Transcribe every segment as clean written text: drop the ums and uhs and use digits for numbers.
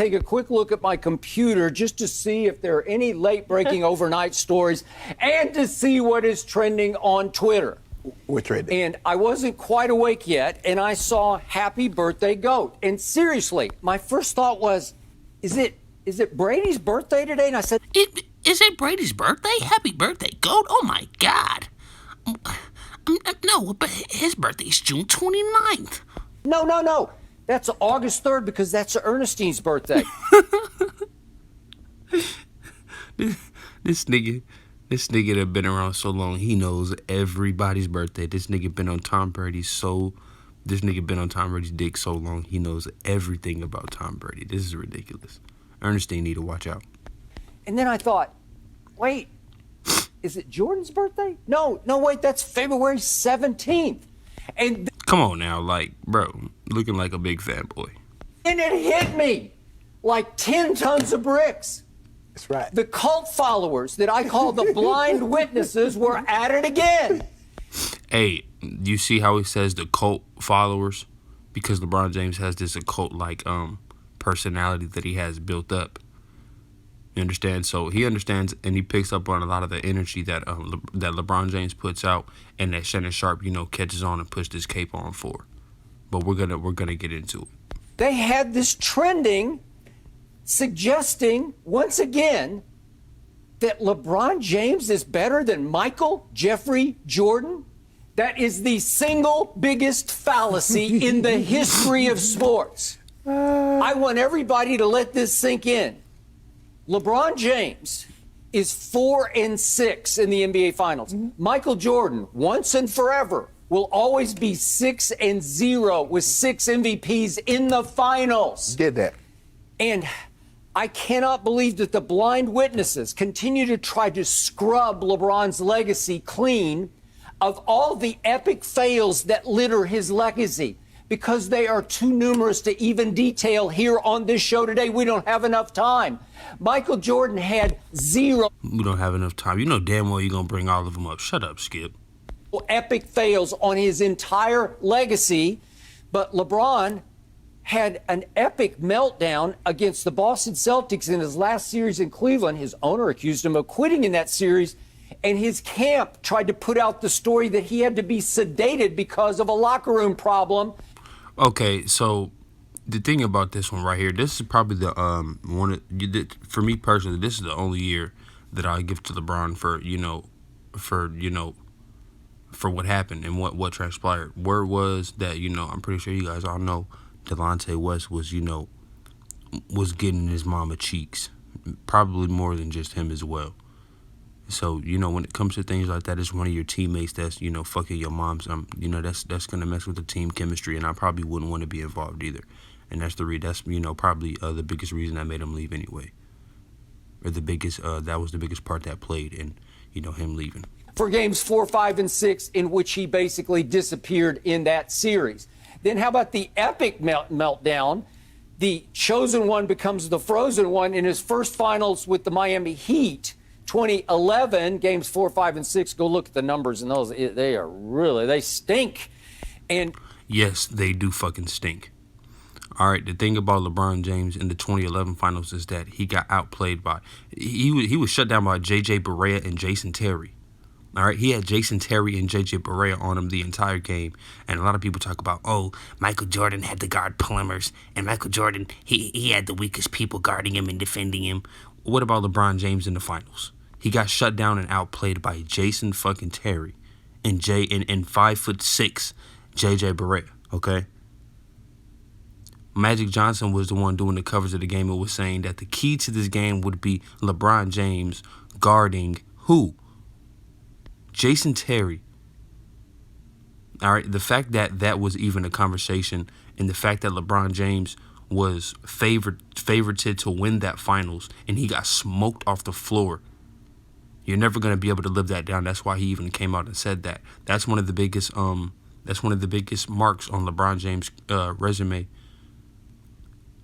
take a quick look at my computer just to see if there are any late-breaking overnight stories and to see what is trending on Twitter. What's trending? And I wasn't quite awake yet, and I saw Happy Birthday Goat. And seriously, my first thought was, is it Brady's birthday today? And I said, Is it Brady's birthday? Happy birthday, GOAT. Oh, my God. No, but his birthday's June 29th. No. That's August 3rd because that's Ernestine's birthday. This nigga that been around so long, he knows everybody's birthday. This nigga been on Tom Brady's dick so long, he knows everything about Tom Brady. This is ridiculous. Ernestine need to watch out. And then I thought, wait, is it Jordan's birthday? No, wait, that's February 17th. And come on now, like, bro, looking like a big fat boy. And it hit me like 10 tons of bricks. That's right. The cult followers that I call the blind witnesses were at it again. Hey, you see how he says the cult followers? Because LeBron James has this occult-like personality that he has built up. You understand? So he understands and he picks up on a lot of the energy that that LeBron James puts out and that Shannon Sharp, catches on and puts this cape on for. But we're gonna get into it. They had this trending suggesting once again that LeBron James is better than Michael Jeffrey Jordan. That is the single biggest fallacy in the history of sports. I want everybody to let this sink in. LeBron James is 4-6 in the NBA Finals. Michael Jordan, once and forever, will always be 6-0 with 6 MVPs in the finals. Get that. And I cannot believe that the blind witnesses continue to try to scrub LeBron's legacy clean of all the epic fails that litter his legacy, because they are too numerous to even detail here on this show today. We don't have enough time. Michael Jordan had 0. We don't have enough time. You know damn well you're going to bring all of them up. Shut up, Skip. Epic fails on his entire legacy, but LeBron had an epic meltdown against the Boston Celtics in his last series in Cleveland. His owner accused him of quitting in that series, and his camp tried to put out the story that he had to be sedated because of a locker room problem. Okay, so the thing about this one right here, this is probably the for me personally, this is the only year that I give to LeBron for what happened and what transpired. Word was that, I'm pretty sure you guys all know Delonte West was getting his mama cheeks, probably more than just him as well. So, when it comes to things like that, it's one of your teammates that's, fucking your mom's, that's going to mess with the team chemistry, and I probably wouldn't want to be involved either. And that's probably the biggest reason I made him leave anyway. Or that was the biggest part that played in, him leaving. For games 4, 5, and 6, in which he basically disappeared in that series. Then how about the epic meltdown? The chosen one becomes the frozen one in his first finals with the Miami Heat. 2011, games 4, 5, and 6. Go look at the numbers in those. They stink. And yes, they do fucking stink. All right, the thing about LeBron James in the 2011 finals is that he got outplayed by, he was shut down by J.J. Barea and Jason Terry. All right, he had Jason Terry and J.J. Barea on him the entire game. And a lot of people talk about, Michael Jordan had to guard plumbers. And Michael Jordan, he had the weakest people guarding him and defending him. What about LeBron James in the finals? He got shut down and outplayed by Jason fucking Terry and 5'6" J.J. Barea, okay? Magic Johnson was the one doing the covers of the game and was saying that the key to this game would be LeBron James guarding who? Jason Terry. All right, the fact that that was even a conversation and the fact that LeBron James was favorited to win that finals and he got smoked off the floor. You're never going to be able to live that down. That's why he even came out and said that. That's one of the biggest marks on LeBron James' resume.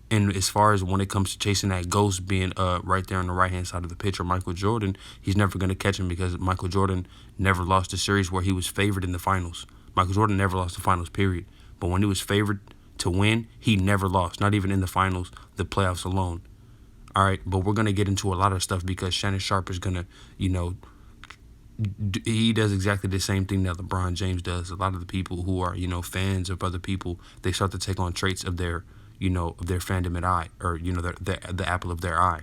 And as far as when it comes to chasing that ghost being right there on the right-hand side of the picture, Michael Jordan, he's never going to catch him because Michael Jordan never lost a series where he was favored in the finals. Michael Jordan never lost the finals, period. But when he was favored to win, he never lost, not even in the finals, the playoffs alone. All right, but we're going to get into a lot of stuff because Shannon Sharp is going to, he does exactly the same thing that LeBron James does. A lot of the people who are, fans of other people, they start to take on traits of their, of their fandom and eye, or, the apple of their eye.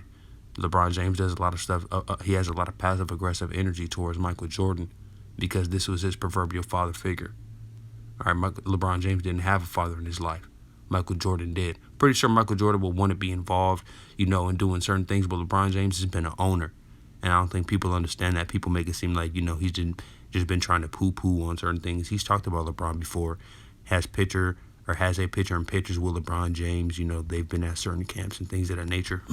LeBron James does a lot of stuff. He has a lot of passive aggressive energy towards Michael Jordan because this was his proverbial father figure. All right, LeBron James didn't have a father in his life. Michael Jordan did. Pretty sure Michael Jordan would want to be involved, in doing certain things, but LeBron James has been an owner. And I don't think people understand that. People make it seem like, he's just been trying to poo-poo on certain things. He's talked about LeBron before, has a picture in pictures with LeBron James. They've been at certain camps and things of that nature.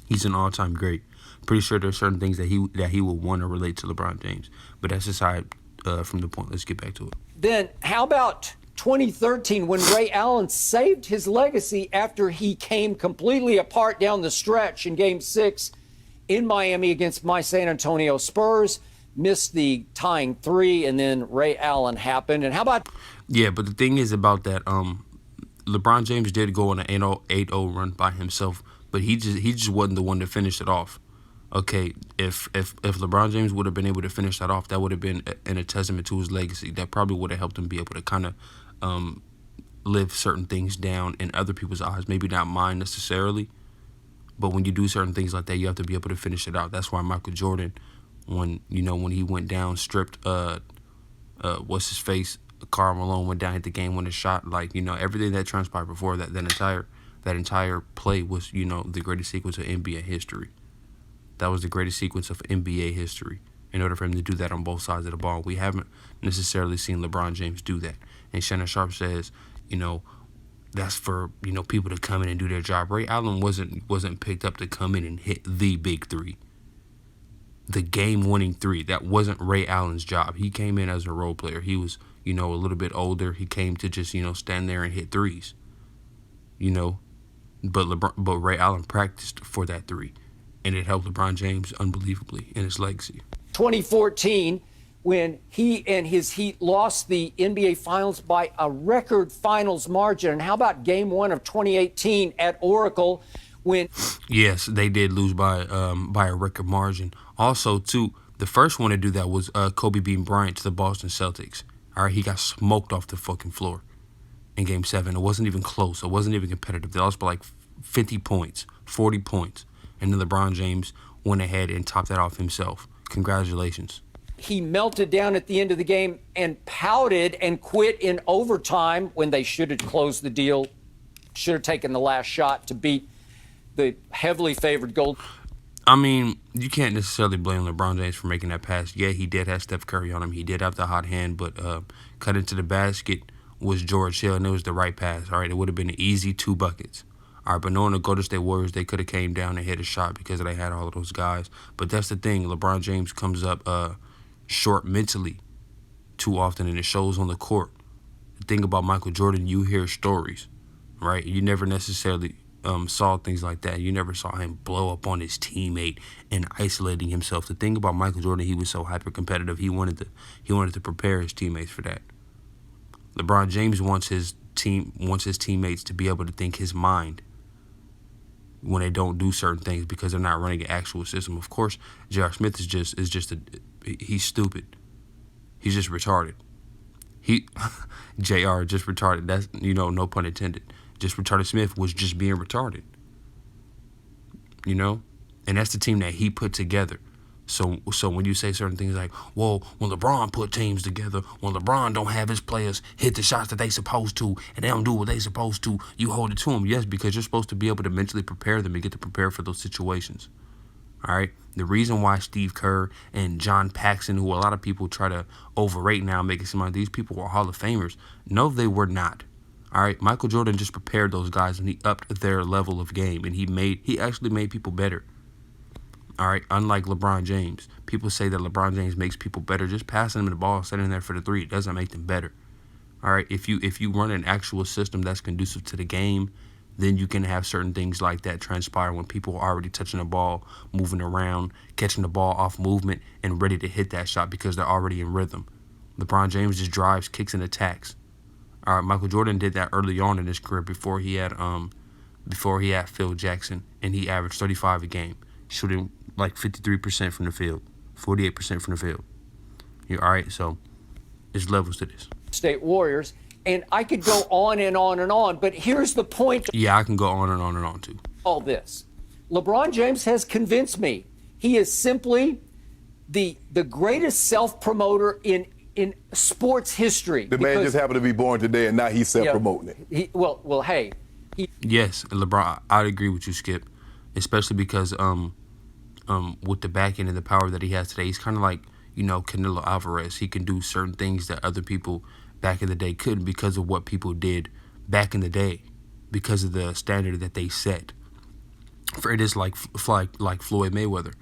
He's an all-time great. Pretty sure there's certain things that he would want to relate to LeBron James. But that's aside from the point. Let's get back to it. Then how about 2013 when Ray Allen saved his legacy after he came completely apart down the stretch in Game 6 in Miami against my San Antonio Spurs, missed the tying 3, and then Ray Allen happened. And how about... Yeah, but the thing is about that, LeBron James did go on an 8-0 run by himself, but he just wasn't the one to finish it off. Okay, if LeBron James would have been able to finish that off, that would have been a testament to his legacy. That probably would have helped him be able to kind of live certain things down in other people's eyes. Maybe not mine necessarily, but when you do certain things like that, you have to be able to finish it out. That's why Michael Jordan, when he went down, stripped what's his face, Karl Malone, went down, hit the game-winning shot. Like, everything that transpired before that entire play was, the greatest sequence of NBA history. That was the greatest sequence of NBA history. In order for him to do that on both sides of the ball, we haven't necessarily seen LeBron James do that. And Shannon Sharp says, that's for people to come in and do their job. Ray Allen wasn't picked up to come in and hit the big 3, the game-winning 3. That wasn't Ray Allen's job. He came in as a role player. He was a little bit older. He came to just stand there and hit threes. But Ray Allen practiced for that 3. And it helped LeBron James unbelievably in his legacy. 2014, when he and his Heat lost the NBA Finals by a record finals margin. And how about Game 1 of 2018 at Oracle when... Yes, they did lose by a record margin. Also, too, the first one to do that was Kobe beating Bryant to the Boston Celtics. All right, he got smoked off the fucking floor in Game 7. It wasn't even close. It wasn't even competitive. They lost by like 50 points, 40 points. And then LeBron James went ahead and topped that off himself. Congratulations. He melted down at the end of the game and pouted and quit in overtime when they should have closed the deal, should have taken the last shot to beat the heavily favored Gold. I mean, you can't necessarily blame LeBron James for making that pass. Yeah, he did have Steph Curry on him. He did have the hot hand, but cut into the basket was George Hill, and it was the right pass. All right, it would have been an easy 2 buckets. All right, but knowing the Golden State Warriors, they could have came down and hit a shot because they had all of those guys. But that's the thing. LeBron James comes up short mentally too often, and it shows on the court. The thing about Michael Jordan, you hear stories, right? You never necessarily saw things like that. You never saw him blow up on his teammate and isolating himself. The thing about Michael Jordan, he was so hyper-competitive. He wanted to prepare his teammates for that. LeBron James wants his teammates to be able to think his mind when they don't do certain things because they're not running an actual system. Of course, J.R. Smith he's stupid. He's just retarded. J.R. just retarded. That's, no pun intended. Just retarded Smith was just being retarded. And that's the team that he put together. So when you say certain things like, well, when LeBron put teams together, when LeBron don't have his players hit the shots that they supposed to, and they don't do what they supposed to, you hold it to them. Yes, because you're supposed to be able to mentally prepare them and get to prepare for those situations. All right? The reason why Steve Kerr and John Paxson, who a lot of people try to overrate now, make it seem like these people were Hall of Famers. No, they were not. All right? Michael Jordan just prepared those guys, and he upped their level of game, and he actually made people better. All right, unlike LeBron James. People say that LeBron James makes people better. Just passing them the ball, sitting there for the 3, it doesn't make them better. All right, if you run an actual system that's conducive to the game, then you can have certain things like that transpire when people are already touching the ball, moving around, catching the ball off movement, and ready to hit that shot because they're already in rhythm. LeBron James just drives, kicks, and attacks. All right, Michael Jordan did that early on in his career before he had Phil Jackson, and he averaged 35 a game, shooting like 53% from the field, 48% from the field. You all right? So there's levels to this. State Warriors, and I could go on and on and on, but here's the point. Yeah, I can go on and on and on too. All this, LeBron James has convinced me he is simply the greatest self-promoter in sports history. The man just happened to be born today, and now he's self-promoting it. Hey. Yes, LeBron, I'd agree with you, Skip, especially because with the back end and the power that he has today, he's kind of like, Canelo Alvarez. He can do certain things that other people back in the day couldn't because of what people did back in the day, because of the standard that they set. For it is like Floyd Mayweather.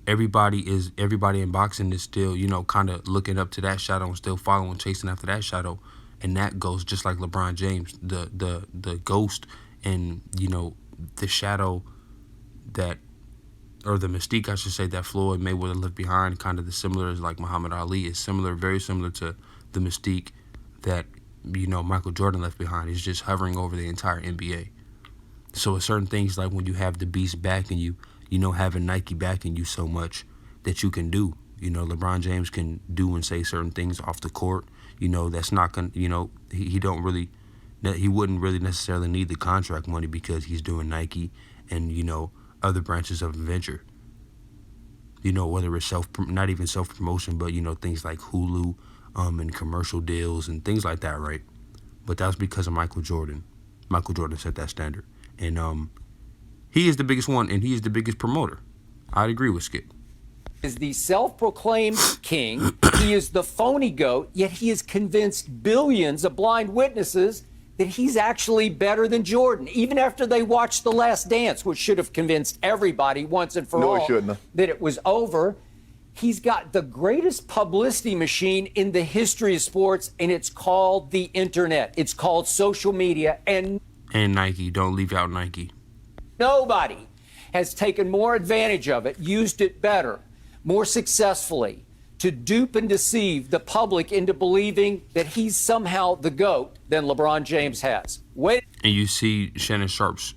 Everybody in boxing is still, kind of looking up to that shadow and still following, chasing after that shadow. And that goes just like LeBron James, the ghost and, the shadow that, or the mystique, I should say, that Floyd Mayweather left behind, kind of the similar as like Muhammad Ali, is similar, very similar to the mystique that, Michael Jordan left behind. He's just hovering over the entire NBA. So with certain things, like when you have the beast backing you, having Nike backing you so much that you can do. LeBron James can do and say certain things off the court. That's not going to, he wouldn't really necessarily need the contract money because he's doing Nike and, other branches of venture. Whether it's not even self-promotion, but, things like Hulu and commercial deals and things like that, right? But that's because of Michael Jordan. Michael Jordan set that standard. And he is the biggest one, and he is the biggest promoter. I'd agree with Skip. Is the self-proclaimed king. He is the phony GOAT, yet he has convinced billions of blind witnesses that he's actually better than Jordan, even after they watched The Last Dance, which should have convinced everybody once and for all that it was over. He's got the greatest publicity machine in the history of sports, and it's called the internet. It's called social media, and Nike. Don't leave out Nike. Nobody has taken more advantage of it, used it better, more successfully, to dupe and deceive the public into believing that he's somehow the GOAT than LeBron James has. And you see Shannon Sharp's,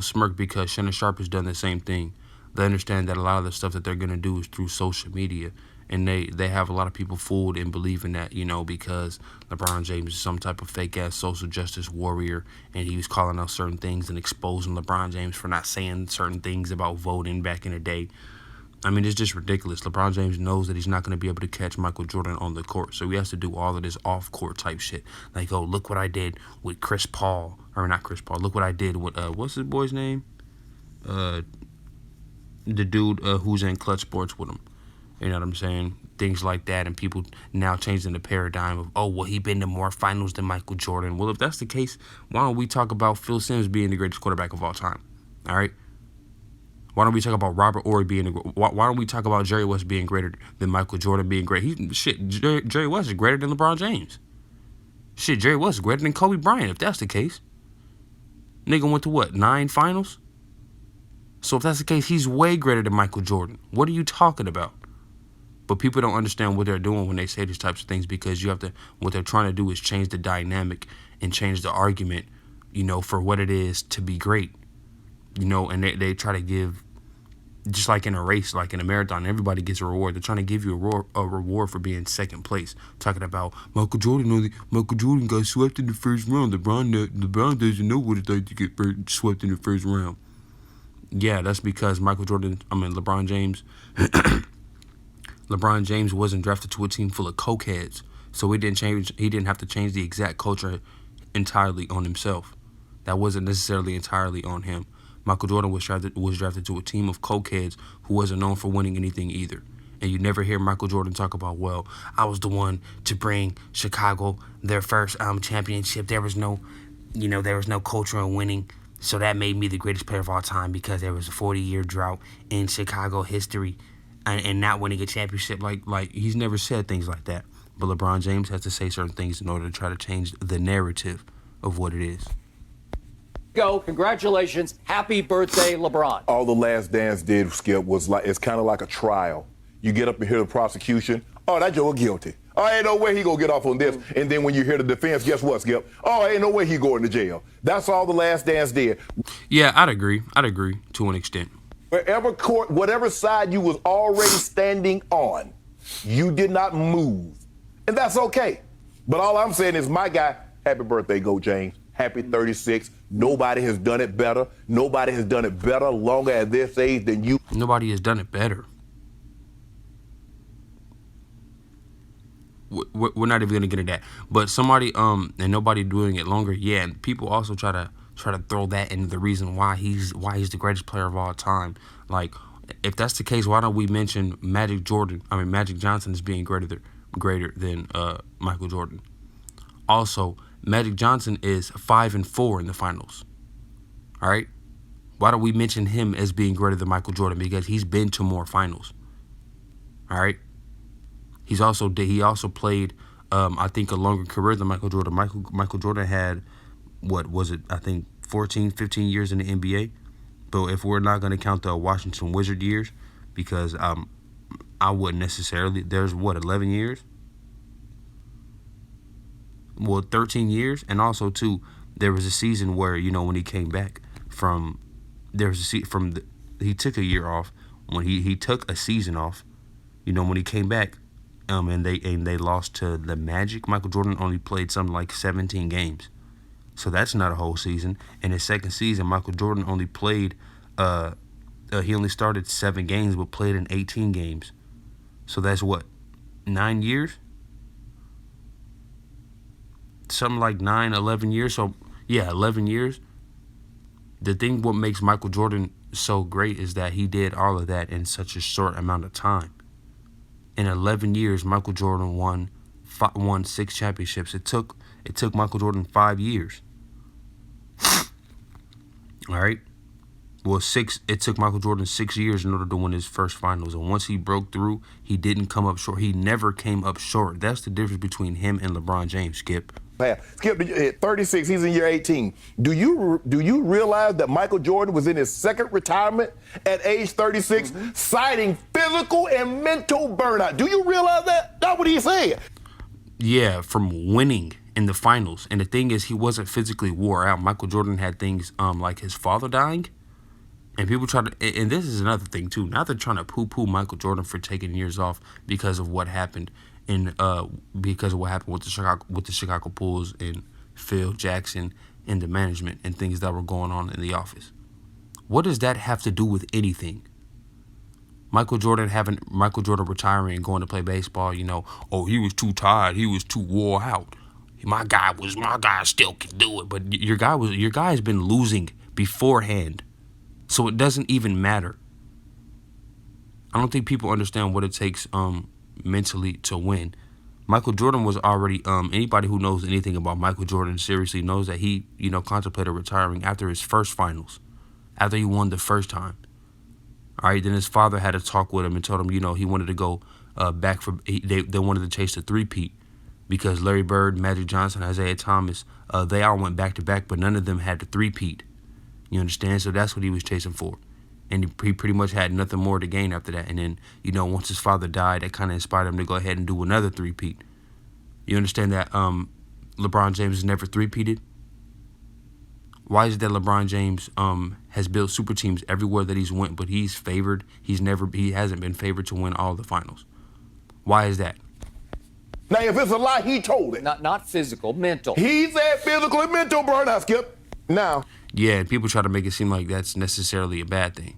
smirk because Shannon Sharp has done the same thing. They understand that a lot of the stuff that they're going to do is through social media. And they have a lot of people fooled in believing that, because LeBron James is some type of fake-ass social justice warrior, and he was calling out certain things and exposing LeBron James for not saying certain things about voting back in the day. I mean, it's just ridiculous. LeBron James knows that he's not going to be able to catch Michael Jordan on the court, so he has to do all of this off-court type shit. Like, oh, look what I did with Chris Paul. Or not Chris Paul. Look what I did with, what's his boy's name? The dude who's in Clutch Sports with him. You know what I'm saying? Things like that, and people now changing the paradigm of, oh, well, he been to more finals than Michael Jordan. Well, if that's the case, why don't we talk about Phil Simms being the greatest quarterback of all time? All right? Why don't we talk about Robert Horry being why don't we talk about Jerry West being greater than Michael Jordan being great? Jerry West is greater than LeBron James. Jerry West is greater than Kobe Bryant, if that's the case. Nigga went to what, 9 finals? So if that's the case, he's way greater than Michael Jordan. What are you talking about? But people don't understand what they're doing when they say these types of things, because what they're trying to do is change the dynamic and change the argument, for what it is to be great. And they try to give, just like in a race, like in a marathon, everybody gets a reward. They're trying to give you a reward for being second place. Talking about Michael Jordan got swept in the first round. LeBron doesn't know what it's like to get swept in the first round. Yeah, that's because LeBron James... LeBron James wasn't drafted to a team full of cokeheads, so he didn't have to change the exact culture entirely on himself. That wasn't necessarily entirely on him. Michael Jordan was drafted to a team of cokeheads who wasn't known for winning anything either. And you never hear Michael Jordan talk about, well, I was the one to bring Chicago their first championship. There was no culture in winning, so that made me the greatest player of all time because there was a 40-year drought in Chicago history. And not winning a championship, like he's never said things like that. But LeBron James has to say certain things in order to try to change the narrative of what it is. Congratulations. Happy birthday, LeBron. All The Last Dance did, Skip, was it's kind of like a trial. You get up and hear the prosecution. Oh, that Joe guilty. Oh, ain't no way he gonna get off on this. And then when you hear the defense, guess what, Skip? Oh, ain't no way he going to jail. That's all The Last Dance did. Yeah, I'd agree to an extent. Wherever court, whatever side you was already standing on, you did not move. And that's okay. But all I'm saying is, my guy, happy birthday, Go James. Happy 36. Nobody has done it better. Nobody has done it better longer at this age than you. Nobody has done it better. We're not even gonna get into that. But somebody and nobody doing it longer. Yeah, and people also try to throw that into the reason why he's the greatest player of all time. Like, if that's the case, why don't we mention Magic Johnson as being greater than Michael Jordan? Also, Magic Johnson is 5-4 in the finals. All right, why don't we mention him as being greater than Michael Jordan? Because he's been to more finals. All right. He also played, I think, a longer career than Michael Jordan. Michael Jordan had, what was it? I think 14, 15 years in the NBA. But if we're not going to count the Washington Wizard years, because I wouldn't necessarily. There's 11 years. Well, 13 years, and also too, there was a season where, when he came back he took a year off. When he took a season off, when he came back. And they lost to the Magic. Michael Jordan only played something like 17 games. So that's not a whole season. In his second season, Michael Jordan only played, he only started 7 games but played in 18 games. So that's what, 9 years? Something like 11 years. So, yeah, 11 years. The thing what makes Michael Jordan so great is that he did all of that in such a short amount of time. In 11 years, Michael Jordan won 6 championships. It took Michael Jordan 5 years. All right. Well, 6. It took Michael Jordan 6 years in order to win his first finals. And once he broke through, he didn't come up short. He never came up short. That's the difference between him and LeBron James, Skip. Skip, at 36, he's in year 18. Do you realize that Michael Jordan was in his second retirement at age 36, citing physical and mental burnout? Do you realize that? That's what he said. Yeah, from winning in the finals. And the thing is, he wasn't physically wore out. Michael Jordan had things like his father dying. And people try to, and this is another thing too. Now they're trying to poo-poo Michael Jordan for taking years off because of what happened with the Chicago Bulls and Phil Jackson and the management and things that were going on in the office. What does that have to do with anything? Michael Jordan retiring and going to play baseball. He was too tired. He was too wore out. My guy still can do it, but your guy has been losing beforehand. So it doesn't even matter. I don't think people understand what it takes mentally to win. Michael Jordan was already, anybody who knows anything about Michael Jordan seriously knows that he, contemplated retiring after his first finals, after he won the first time. All right, then his father had a talk with him and told him, he wanted to go back for, they wanted to chase the three-peat because Larry Bird, Magic Johnson, Isaiah Thomas, they all went back-to-back, but none of them had the three-peat. You understand? So that's what he was chasing for. And he pretty much had nothing more to gain after that. And then, once his father died, that kind of inspired him to go ahead and do another three-peat. You understand that LeBron James has never three-peated? Why is it that LeBron James has built super teams everywhere that he's went, but he's favored? He hasn't been favored to win all the finals. Why is that? Now, if it's a lie, he told it. Not physical, mental. He said physical and mental burnout, Skip. Now. Yeah, and people try to make it seem like that's necessarily a bad thing.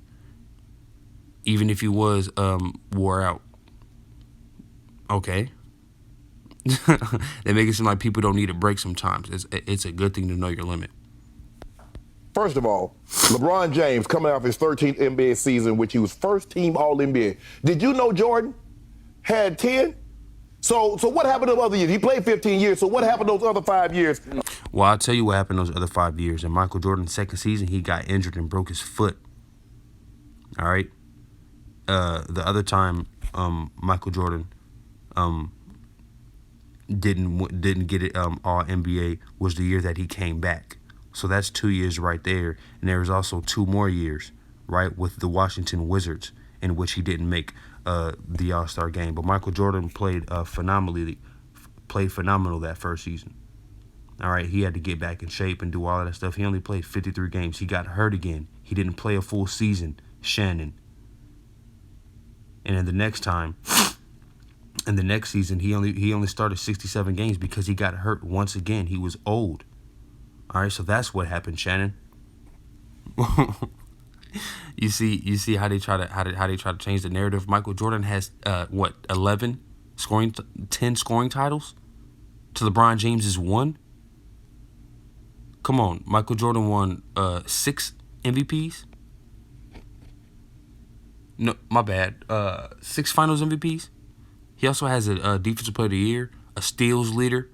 Even if he was wore out. Okay. They make it seem like people don't need a break sometimes. It's a good thing to know your limit. First of all, LeBron James coming off his 13th NBA season, which he was first team All-NBA. Did you know Jordan had 10? So what happened those other years? He played 15 years, so what happened those other 5 years? Well, I'll tell you what happened those other 5 years. In Michael Jordan's second season, he got injured and broke his foot. All right? The other time Michael Jordan didn't get it all NBA was the year that he came back. So that's 2 years right there. And there was also 2 more years, right, with the Washington Wizards in which he didn't make the All-Star game. But Michael Jordan played phenomenally played phenomenal that first season. All right, he had to get back in shape and do all of that stuff. He only played 53 games. He got hurt again. He didn't play a full season, Shannon. And then the next season, he only started 67 games because he got hurt once again. He was old. All right, so that's what happened, Shannon. You see how they try to change the narrative. Michael Jordan has 10 scoring titles to LeBron James's 1. Come on, Michael Jordan won 6 MVPs. No, my bad. 6 Finals MVPs. He also has a Defensive Player of the Year, a steals leader.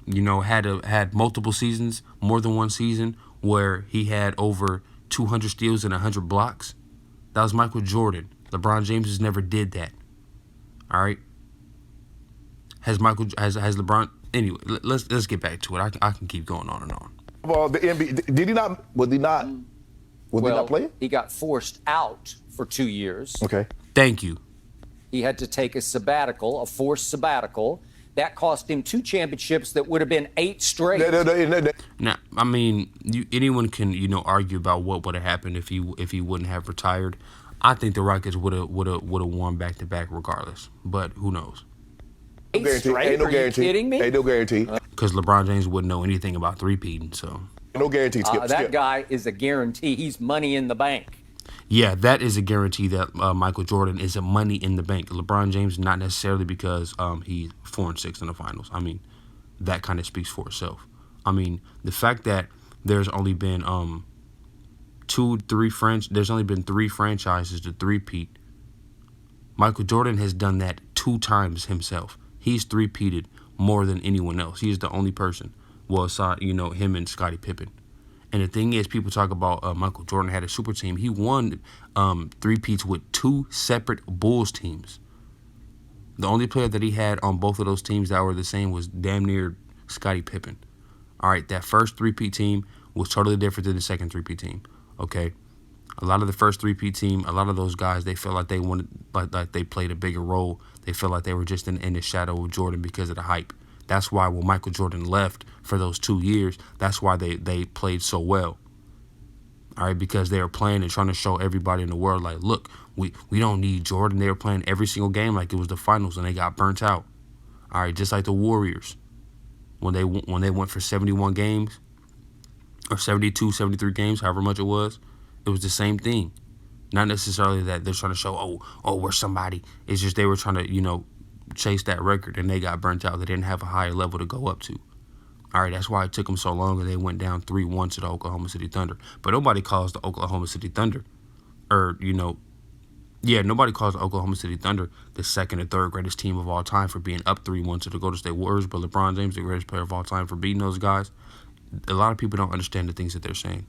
You know, had multiple seasons, more than one season, where he had over 200 steals and 100 blocks. That was Michael Jordan. LeBron James has never did that. All right. Has LeBron? Anyway, let's get back to it. I can keep going on and on. Well, the NBA, did he not? Was he not? Was he not playing? He got forced out for 2 years. Okay. Thank you. He had to take a sabbatical, a forced sabbatical. That cost him 2 championships that would have been 8 straight. Now, I mean, anyone can argue about what would have happened if he wouldn't have retired. I think the Rockets would have won back-to-back regardless. But who knows? 8 straight? Ain't no Are guarantee. you kidding me? Ain't no guarantee. Because LeBron James wouldn't know anything about three-peating, so. No guarantee. That guy is a guarantee. He's money in the bank. Yeah, that is a guarantee that Michael Jordan is a money in the bank. LeBron James, not necessarily because he's 4-6 in the finals. I mean, that kind of speaks for itself. I mean, the fact that there's only been there's only been 3 franchises to three-peat. Michael Jordan has done that 2 times himself. He's three-peated more than anyone else. He's the only person. Well, aside, him and Scottie Pippen. And the thing is, people talk about Michael Jordan had a super team. He won 3-peats with 2 separate Bulls teams. The only player that he had on both of those teams that were the same was damn near Scottie Pippen. All right, that first 3-peat team was totally different than the second 3-peat team. Okay, a lot of the first 3-peat team, a lot of those guys, they felt like they wanted, like they played a bigger role. They felt like they were just in the shadow of Jordan because of the hype. That's why when Michael Jordan left for those 2 years, that's why they played so well. All right, because they were playing and trying to show everybody in the world, like, look, we don't need Jordan. They were playing every single game like it was the finals, and they got burnt out. All right, just like the Warriors. When they went for 71 games, or 72, 73 games, however much it was the same thing. Not necessarily that they're trying to show, we're somebody. It's just they were trying to, chase that record, and they got burnt out. They didn't have a higher level to go up to. All right, that's why it took them so long, and they went down 3-1 to the Oklahoma City Thunder. But nobody calls the Oklahoma City Thunder, nobody calls the Oklahoma City Thunder the second or third greatest team of all time for being up 3-1 to the Golden State Warriors. But LeBron James, the greatest player of all time, for beating those guys. A lot of people don't understand the things that they're saying.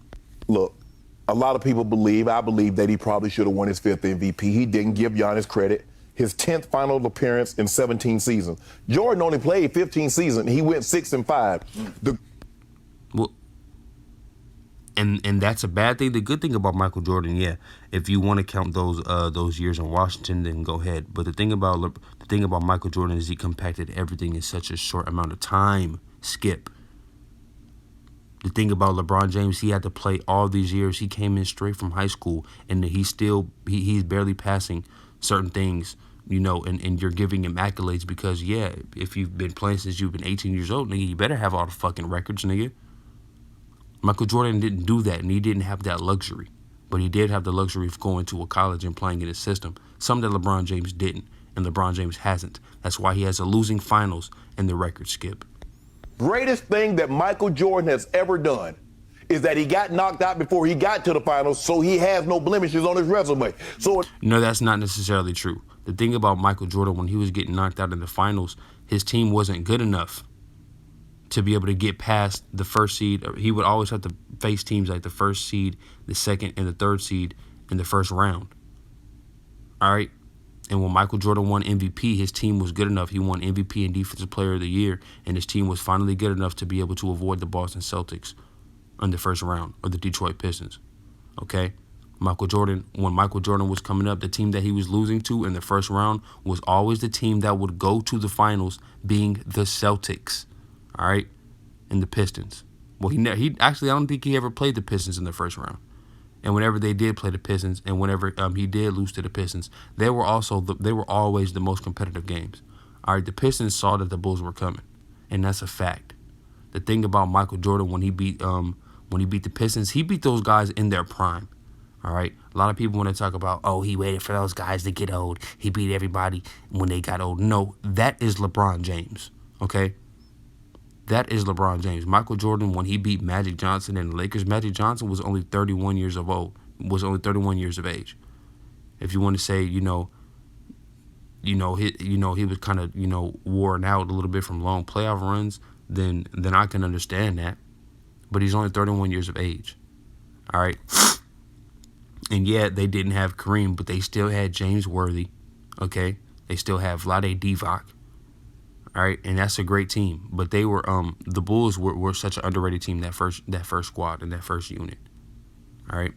Look, a lot of people I believe that he probably should have won his 5th MVP. He didn't give Giannis credit. His 10th final appearance in 17 seasons. Jordan only played 15 seasons. He went 6-5. And that's a bad thing. The good thing about Michael Jordan, if you want to count those years in Washington, then go ahead. But the thing about Michael Jordan is he compacted everything in such a short amount of time. Skip. The thing about LeBron James, he had to play all these years. He came in straight from high school, and he's barely passing certain things, and you're giving him accolades because, if you've been playing since you've been 18 years old, nigga, you better have all the fucking records, nigga. Michael Jordan didn't do that, and he didn't have that luxury. But he did have the luxury of going to a college and playing in his system, something that LeBron James didn't, and LeBron James hasn't. That's why he has a losing finals in the record, Skip. Greatest thing that Michael Jordan has ever done is that he got knocked out before he got to the finals, so he has no blemishes on his resume. No, that's not necessarily true. The thing about Michael Jordan, when he was getting knocked out in the finals, his team wasn't good enough to be able to get past the first seed. He would always have to face teams like the first seed, the second, and the third seed in the first round. All right? And when Michael Jordan won MVP, his team was good enough. He won MVP and Defensive Player of the Year, and his team was finally good enough to be able to avoid the Boston Celtics in the first round, or the Detroit Pistons. Okay? When Michael Jordan was coming up, the team that he was losing to in the first round was always the team that would go to the finals, being the Celtics, all right, and the Pistons. Well, he actually, I don't think he ever played the Pistons in the first round. And whenever they did play the Pistons, and whenever he did lose to the Pistons, they were always the most competitive games. All right, the Pistons saw that the Bulls were coming, and that's a fact. The thing about Michael Jordan when he beat the Pistons, he beat those guys in their prime. All right, a lot of people want to talk about, oh, he waited for those guys to get old. He beat everybody when they got old. No, that is LeBron James. Okay, that is LeBron James. Michael Jordan, when he beat Magic Johnson and the Lakers, Magic Johnson was only 31 years of age. If you want to say, he was kind of, worn out a little bit from long playoff runs, then I can understand that. But he's only 31 years of age. All right. And yeah, they didn't have Kareem, but they still had James Worthy. Okay. They still have Vlade Divac. All right. And that's a great team. But they were, the Bulls were such an underrated team, that first squad and that first unit. All right.